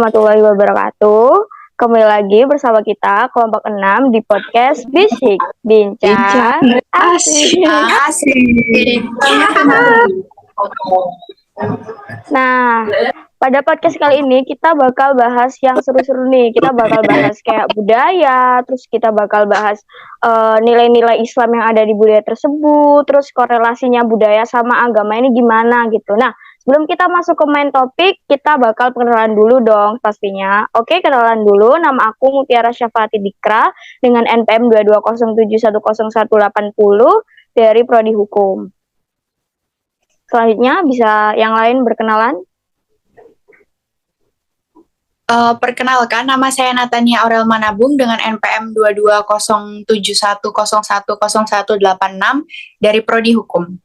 warahmatullahi wabarakatuh. Kembali lagi bersama kita kelompok 6 di podcast Bisik Bincang Asik. Nah, pada podcast kali ini kita bakal bahas yang seru-seru nih. Kita bakal bahas kayak budaya, terus kita bakal bahas nilai-nilai Islam yang ada di budaya tersebut, terus korelasinya budaya sama agama ini gimana gitu. Nah, sebelum kita masuk ke main topik, kita bakal perkenalan dulu dong pastinya. Oke, kenalan dulu. Nama aku Mutiara Syafati Dikra dengan NPM 220710180 dari Prodi Hukum. Selanjutnya bisa yang lain berkenalan. Perkenalkan, nama saya Natania Aurel Manabung dengan NPM 22071010186 dari Prodi Hukum.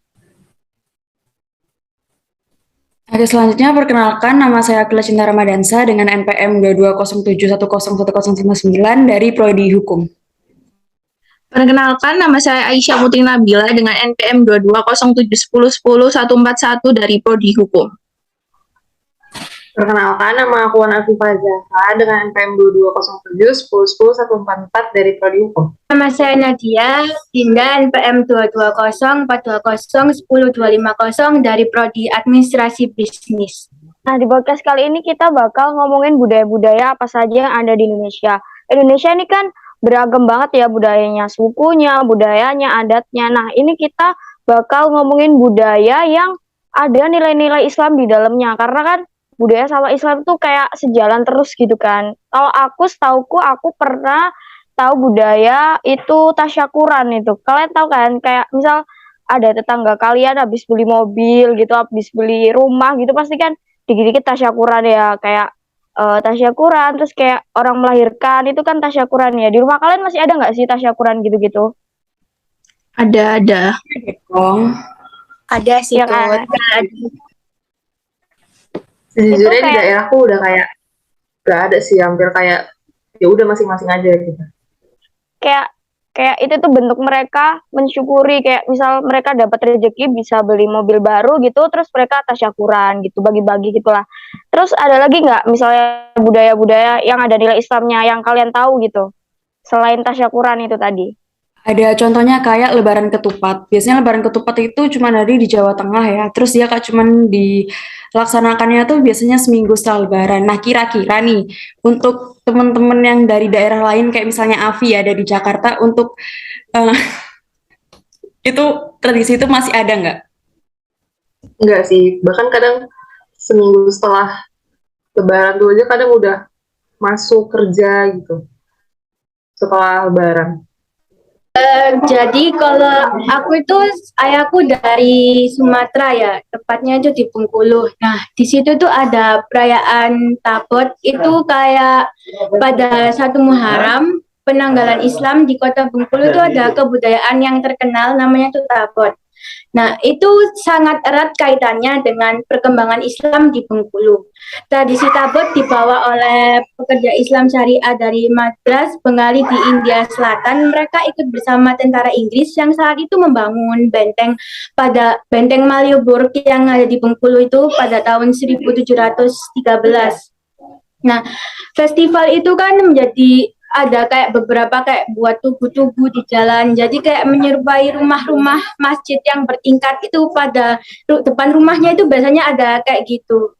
Oke, selanjutnya perkenalkan, nama saya Akila Cinta Ramadansa dengan NPM 22071011099 dari Prodi Hukum. Perkenalkan, nama saya Aisyah Putri Nabila dengan NPM 220710141 dari Prodi Hukum. Perkenalkan, nama aku Wan Afifah Zahra dengan NPM 220710144 dari Prodi Hukum. Nama saya Nadia Dinda, NPM 22042010250 dari Prodi Administrasi Bisnis. Nah, di podcast kali ini kita bakal ngomongin budaya-budaya apa saja yang ada di Indonesia. Indonesia ini kan beragam banget ya budayanya, sukunya, budayanya, adatnya. Nah, ini kita bakal ngomongin budaya yang ada nilai-nilai Islam di dalamnya. Karena kan budaya sama Islam tuh kayak sejalan terus gitu kan. Kalau setauku aku pernah tahu budaya itu tasyakuran itu. Kalian tahu kan, kayak misal ada tetangga kalian habis beli mobil gitu, habis beli rumah gitu, pasti kan dikit-dikit tasyakuran ya, kayak tasyakuran, terus kayak orang melahirkan itu kan tasyakuran ya. Di rumah kalian masih ada nggak sih tasyakuran gitu-gitu? Ada. Ada sih, Ya kan? Sejujurnya Itu di daerahku udah kayak gak ada sih, hampir kayak ya udah masing-masing aja gitu. Kayak itu tuh bentuk mereka mensyukuri, kayak misal mereka dapat rezeki bisa beli mobil baru gitu, terus mereka tasyakuran gitu, bagi-bagi gitulah. Terus ada lagi nggak misalnya budaya-budaya yang ada nilai Islamnya yang kalian tahu gitu selain tasyakuran itu tadi? Ada contohnya kayak Lebaran Ketupat. Biasanya Lebaran Ketupat itu cuma ada di Jawa Tengah ya. Terus dia cuman dilaksanakannya tuh biasanya seminggu setelah Lebaran. Nah, kira-kira nih untuk teman-teman yang dari daerah lain kayak misalnya Avi ada di Jakarta, untuk itu tradisi itu masih ada nggak? Enggak sih, bahkan kadang seminggu setelah Lebaran tuh aja kadang udah masuk kerja gitu setelah Lebaran. Jadi kalau aku itu ayahku dari Sumatera ya, tepatnya itu di Bengkulu. Nah, di situ tuh ada perayaan Tabot, itu kayak pada 1 Muharram penanggalan Islam di Kota Bengkulu itu ada kebudayaan yang terkenal namanya tuh Tabot. Nah, itu sangat erat kaitannya dengan perkembangan Islam di Bengkulu. Tradisi Tabot dibawa oleh pekerja Islam Syariah dari Madras, Bengali di India Selatan. Mereka ikut bersama tentara Inggris yang saat itu membangun benteng Malioboro yang ada di Bengkulu itu pada tahun 1713. Nah, festival itu kan menjadi ada kayak beberapa kayak buat tugu-tugu di jalan, jadi kayak menyerupai rumah-rumah masjid yang bertingkat itu, pada depan rumahnya itu biasanya ada kayak gitu.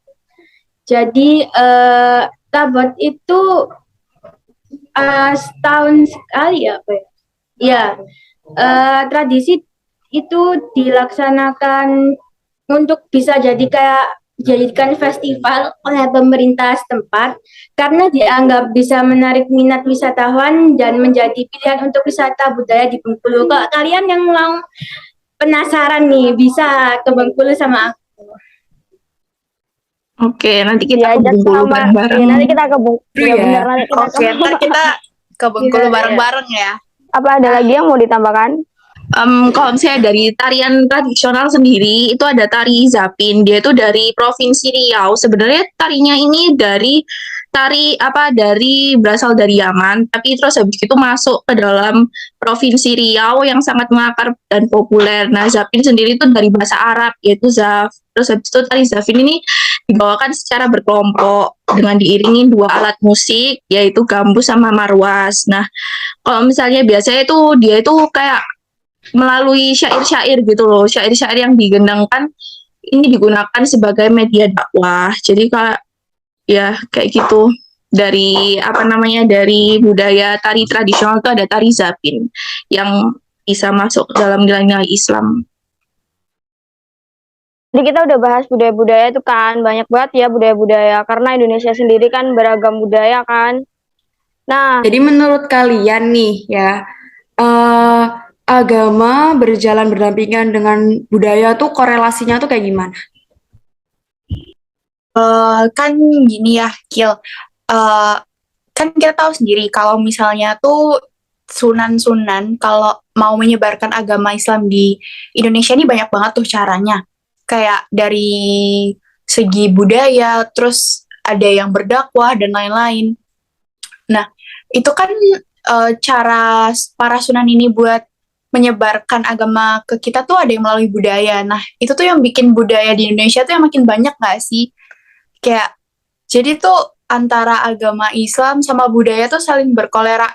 Jadi Tabot itu setahun sekali ya, Pak? Ya, tradisi itu dilaksanakan untuk bisa dijadikan festival oleh pemerintah setempat karena dianggap bisa menarik minat wisatawan dan menjadi pilihan untuk wisata budaya di Bengkulu. Kalau kalian yang mau penasaran nih, bisa ke Bengkulu sama aku. Oke, nanti kita ke Diajak Bengkulu sama, bareng-bareng. ya, nanti kita ke Bengkulu. Iya. Bener, nanti kita Oke, ntar kita ke Bengkulu bareng-bareng ya. Apa ada lagi yang mau ditambahkan? Kalau misalnya dari tarian tradisional sendiri, itu ada tari Zapin. Dia itu dari Provinsi Riau. Sebenarnya tarinya ini dari tari apa dari berasal dari Yaman, tapi terus habis itu masuk ke dalam provinsi Riau yang sangat mengakar dan populer. Nah, Zapin sendiri itu dari bahasa Arab yaitu Zaf. Terus habis itu tari Zapin ini dibawakan secara berkelompok dengan diiringi dua alat musik yaitu gambus sama marwas. Nah, kalau misalnya biasanya itu dia itu kayak melalui syair-syair gitu loh, syair-syair yang digendangkan ini digunakan sebagai media dakwah. Jadi kayak gitu. Dari apa namanya dari budaya tari tradisional itu ada tari Zapin yang bisa masuk ke dalam nilai-nilai Islam. Jadi kita udah bahas budaya-budaya itu kan, banyak banget ya budaya-budaya, karena Indonesia sendiri kan beragam budaya kan. Nah, Jadi menurut kalian nih ya, eh, agama berjalan berdampingan dengan budaya tuh korelasinya tuh kayak gimana? Kan gini ya, Kil. Eh, kan kita tahu sendiri kalau misalnya tuh sunan-sunan kalau mau menyebarkan agama Islam di Indonesia ini banyak banget tuh caranya. Kayak dari segi budaya, terus ada yang berdakwah dan lain-lain. Nah, itu kan cara para sunan ini buat menyebarkan agama ke kita tuh ada yang melalui budaya. Nah, itu tuh yang bikin budaya di Indonesia tuh yang makin banyak nggak sih? Kayak, jadi tuh antara agama Islam sama budaya tuh saling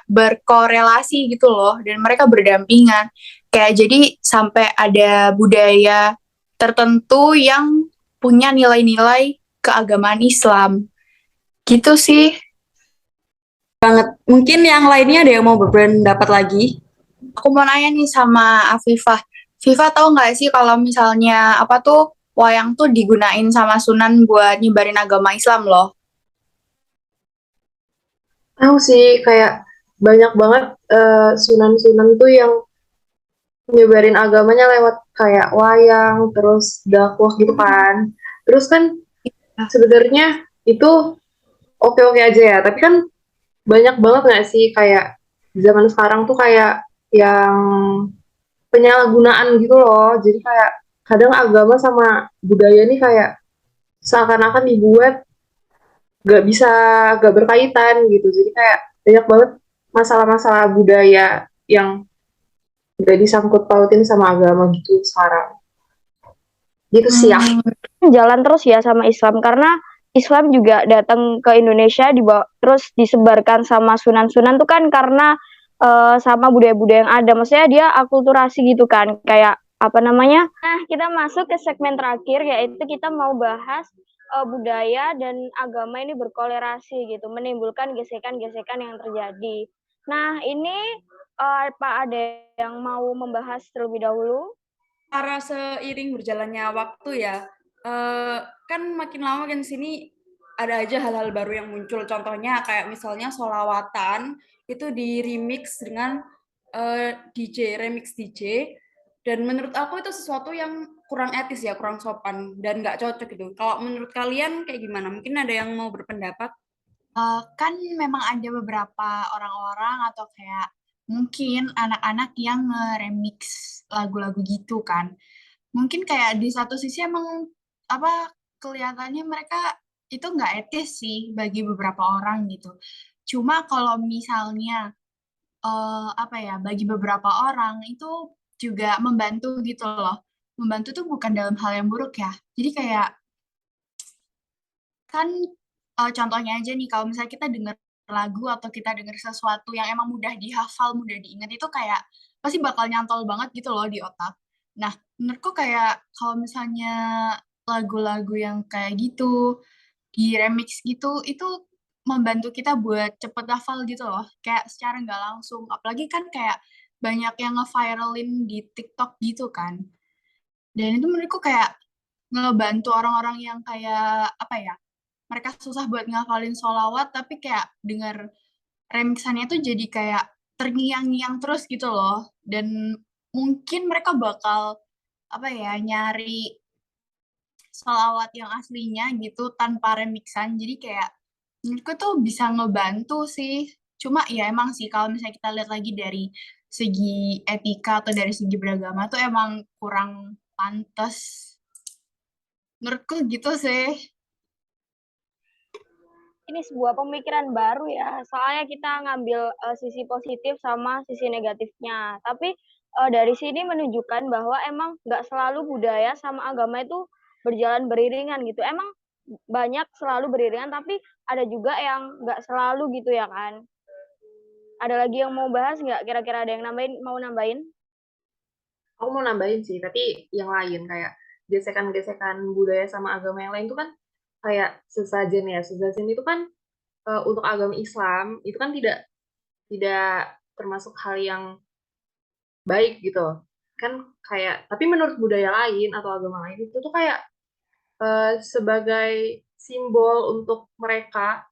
berkorelasi gitu loh, dan mereka berdampingan. Kayak jadi sampai ada budaya tertentu yang punya nilai-nilai keagamaan Islam. Gitu sih. Mungkin yang lainnya ada yang mau berpendapat lagi? Aku mau nanya nih sama Afifah. Viva tahu nggak sih kalau misalnya apa tuh wayang tuh digunain sama Sunan buat nyebarin agama Islam loh? Tahu sih kayak banyak banget sunan-sunan tuh yang nyebarin agamanya lewat kayak wayang, terus dakwah gitu kan. Terus kan sebenarnya itu oke-oke aja ya, tapi kan banyak banget nggak sih kayak zaman sekarang tuh kayak yang penyalahgunaan gitu loh. Jadi kayak kadang agama sama budaya ini kayak seakan-akan dibuat gak berkaitan gitu. Jadi kayak banyak banget masalah-masalah budaya yang gak disangkut pautin sama agama gitu sekarang. Gitu sih ya. jalan terus ya sama Islam, karena Islam juga datang ke Indonesia terus disebarkan sama sunan-sunan tuh kan karena sama budaya-budaya yang ada. Maksudnya dia akulturasi gitu kan, kayak apa namanya. Nah, kita masuk ke segmen terakhir, yaitu kita mau bahas budaya dan agama ini berkolerasi gitu, menimbulkan gesekan-gesekan yang terjadi. Nah, ini Pak ada yang mau membahas terlebih dahulu? Karena seiring berjalannya waktu ya, kan makin lama kan sini ada aja hal-hal baru yang muncul. Contohnya kayak misalnya sholawatan itu di remix dengan DJ, remix DJ. Dan menurut aku itu sesuatu yang kurang etis ya, kurang sopan dan nggak cocok gitu. Kalau menurut kalian kayak gimana? Mungkin ada yang mau berpendapat? Kan memang ada beberapa orang-orang atau kayak mungkin anak-anak yang nge-remix lagu-lagu gitu kan. Mungkin kayak di satu sisi emang apa kelihatannya mereka itu nggak etis sih bagi beberapa orang gitu. Cuma kalau misalnya apa ya bagi beberapa orang itu juga membantu gitu loh. Membantu tuh bukan dalam hal yang buruk ya. Jadi kayak kan contohnya aja nih kalau misalnya kita dengar lagu atau kita dengar sesuatu yang emang mudah dihafal, mudah diingat itu kayak pasti bakal nyantol banget gitu loh di otak. Nah, menurutku kayak kalau misalnya lagu-lagu yang kayak gitu di remix gitu itu membantu kita buat cepet hafal gitu loh, kayak secara nggak langsung. Apalagi kan kayak banyak yang nge-viralin di TikTok gitu kan. Dan itu menurutku kayak ngebantu orang-orang yang kayak apa ya, mereka susah buat ngafalin sholawat tapi kayak denger remixannya tuh jadi kayak terngiang-ngiang terus gitu loh, dan mungkin mereka bakal apa ya nyari sholawat yang aslinya gitu tanpa remixan, jadi kayak menurutku tuh bisa ngebantu sih. Cuma ya emang sih kalau misalnya kita lihat lagi dari segi etika atau dari segi beragama tuh emang kurang pantas menurutku gitu sih. ini sebuah pemikiran baru ya. Soalnya kita ngambil sisi positif sama sisi negatifnya. Tapi dari sini menunjukkan bahwa emang nggak selalu budaya sama agama itu berjalan beriringan gitu. Emang banyak selalu beriringan, tapi ada juga yang nggak selalu gitu ya kan. Ada lagi yang mau bahas nggak? Kira-kira ada yang mau nambahin? Aku mau nambahin sih, tapi yang lain kayak gesekan-gesekan budaya sama agama yang lain itu kan kayak sesajen ya. Sesajen itu kan untuk agama Islam itu kan tidak tidak termasuk hal yang baik gitu. Kan kayak tapi menurut budaya lain atau agama lain itu tuh kayak sebagai simbol untuk mereka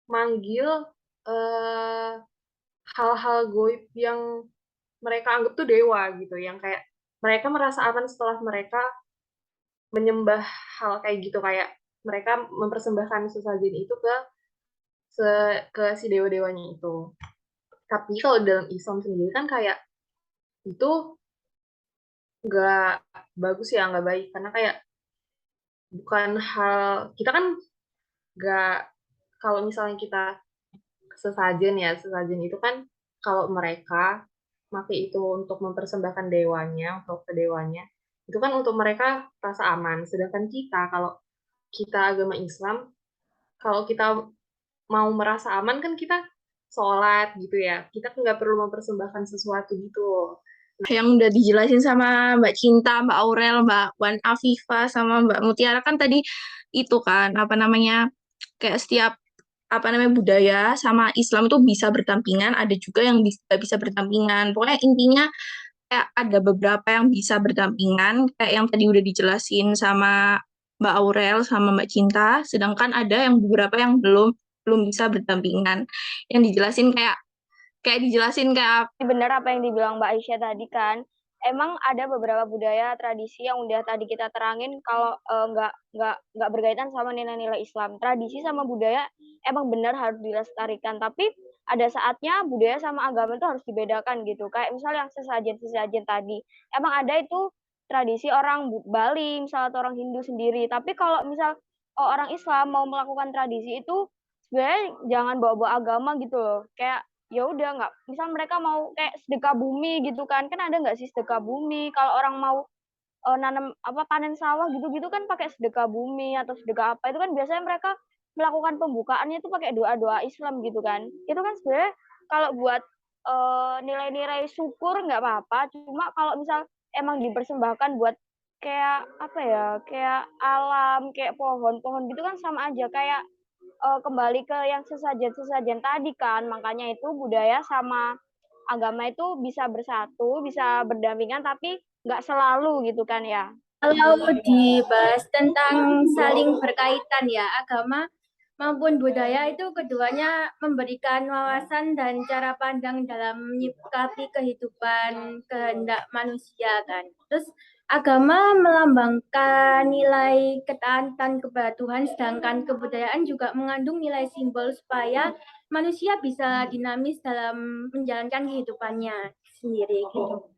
manggil eh, hal-hal goib yang mereka anggap tuh dewa gitu, yang kayak mereka merasa aman setelah mereka menyembah hal kayak gitu, kayak mereka mempersembahkan sesajen itu ke si dewa-dewanya itu. Tapi kalau dalam Islam sendiri kan kayak itu nggak bagus ya, nggak baik karena kayak bukan hal kita kan nggak, kalau misalnya kita sesajen itu kan kalau mereka pakai itu untuk mempersembahkan dewanya, untuk ke dewanya, itu kan untuk mereka rasa aman. Sedangkan kita, kalau kita agama Islam, kalau kita mau merasa aman kan kita sholat gitu ya. Kita nggak perlu mempersembahkan sesuatu gitu. Yang udah dijelasin sama Mbak Cinta, Mbak Aurel, Mbak Wan Afifa, sama Mbak Mutiara kan tadi itu kan apa namanya kayak setiap apa namanya budaya sama Islam itu bisa berdampingan, ada juga yang bisa berdampingan. Pokoknya intinya kayak ada beberapa yang bisa berdampingan, kayak yang tadi udah dijelasin sama Mbak Aurel sama Mbak Cinta, sedangkan ada yang beberapa yang belum belum bisa berdampingan. Yang dijelasin kayak kayak dijelasin kayak Benar apa yang dibilang Mbak Aisyah tadi kan. Emang ada beberapa budaya tradisi yang udah tadi kita terangin kalau nggak berkaitan sama nilai-nilai Islam. Tradisi sama budaya emang benar harus dilestarikan, tapi ada saatnya budaya sama agama itu harus dibedakan gitu. Kayak misalnya yang sesajen-sesajen tadi. Emang ada itu tradisi orang Bali, misalnya atau orang Hindu sendiri. Tapi kalau misal orang Islam mau melakukan tradisi itu sebenarnya jangan bawa-bawa agama gitu loh. Kayak ya udah nggak, misal mereka mau kayak sedekah bumi gitu kan ada nggak sih sedekah bumi kalau orang mau nanam apa panen sawah gitu-gitu kan pakai sedekah bumi atau sedekah apa itu kan biasanya mereka melakukan pembukaannya itu pakai doa-doa Islam gitu kan itu kan sebenarnya kalau buat nilai-nilai syukur nggak apa-apa, cuma kalau misal emang dipersembahkan buat kayak apa ya kayak alam kayak pohon-pohon gitu kan sama aja kayak kembali ke yang sesajen-sesajen tadi kan. Makanya itu budaya sama agama itu bisa bersatu, bisa berdampingan, tapi nggak selalu gitu kan ya. Kalau dibahas tentang saling berkaitan ya, agama maupun budaya itu keduanya memberikan wawasan dan cara pandang dalam menyikapi kehidupan kehendak manusia kan. Terus agama melambangkan nilai ketaatan kepada Tuhan, sedangkan kebudayaan juga mengandung nilai simbol supaya manusia bisa dinamis dalam menjalankan kehidupannya sendiri gitu.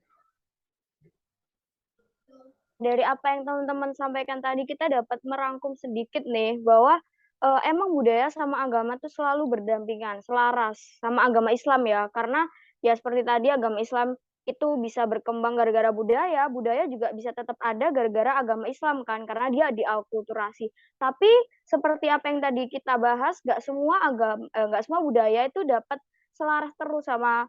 Dari apa yang teman-teman sampaikan tadi kita dapat merangkum sedikit nih bahwa emang budaya sama agama tuh selalu berdampingan, selaras sama agama Islam ya. Karena ya seperti tadi agama Islam itu bisa berkembang gara-gara budaya, budaya juga bisa tetap ada gara-gara agama Islam kan, karena dia diakulturasi. Tapi seperti apa yang tadi kita bahas, nggak semua budaya itu dapat selaras terus sama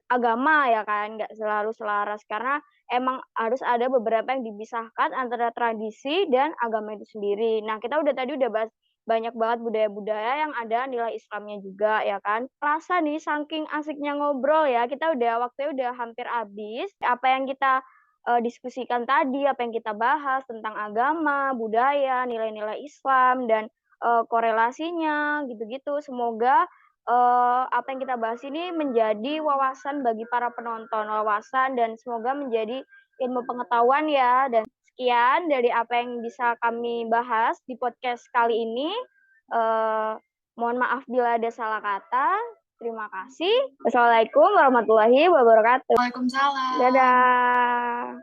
agama ya kan, nggak selalu selaras karena emang harus ada beberapa yang dipisahkan antara tradisi dan agama itu sendiri. Nah, kita udah bahas banyak banget budaya-budaya yang ada nilai Islamnya juga ya kan. Rasa nih saking asiknya ngobrol ya, kita waktunya udah hampir habis. Apa yang kita diskusikan tadi, apa yang kita bahas tentang agama, budaya, nilai-nilai Islam dan korelasinya gitu-gitu. Semoga apa yang kita bahas ini menjadi wawasan bagi para penonton, wawasan dan semoga menjadi ilmu pengetahuan ya. Dan sekian dari apa yang bisa kami bahas di podcast kali ini. Mohon maaf bila ada salah kata. Terima kasih. Wassalamualaikum warahmatullahi wabarakatuh. Waalaikumsalam. Dadah.